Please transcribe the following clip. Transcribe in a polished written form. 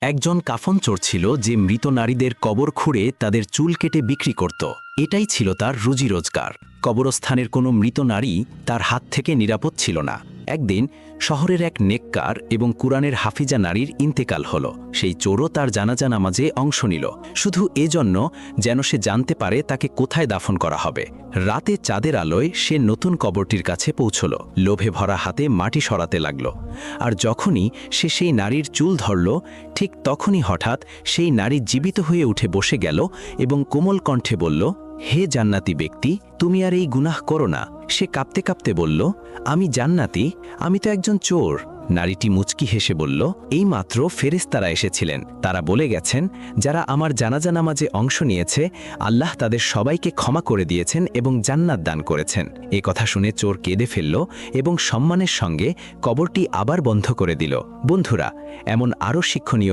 একজন কাফন চোর ছিল যে মৃত নারীদের কবর খুঁড়ে তাদের চুল কেটে বিক্রি করত। এটাই ছিল তার রুজি রোজগার। কবরস্থানের কোনো মৃত নারী তার হাত থেকে নিরাপদ ছিল না। একদিন শহরের এক নেককার এবং কুরআনের হাফিজা নারীর ইন্তেকাল হলো। সেই চোরও তার জানাজা নামাজে অংশ নিল, শুধু এজন্য যেন সে জানতে পারে তাকে কোথায় দাফন করা হবে। রাতে চাঁদের আলোয় সে নতুন কবরটির কাছে পৌঁছল, লোভে ভরা হাতে মাটি সরাতে লাগল। আর যখনই সে সেই নারীর চুল ধরল, ঠিক তখনই হঠাৎ সেই নারী জীবিত হয়ে উঠে বসে গেল এবং কোমল কণ্ঠে বলল, হে জান্নাতি ব্যক্তি, তুমি আর এই গুনাহ করো না। সে কাঁপতে কাঁপতে বলল, আমি জান্নাতি, আমি তো একজন চোর। নারীটি মুচকি হেসে বলল, এইমাত্র ফেরেশতারা এসেছিলেন। তারা বলে গেছেন, যারা আমার জানাজা নামাজে অংশ নিয়েছে আল্লাহ তাদের সবাইকে ক্ষমা করে দিয়েছেন এবং জান্নাত দান করেছেন। এ কথা শুনে চোর কেঁদে ফেলল এবং সম্মানের সঙ্গে কবরটি আবার বন্ধ করে দিল। বন্ধুরা, এমন আরও শিক্ষণীয়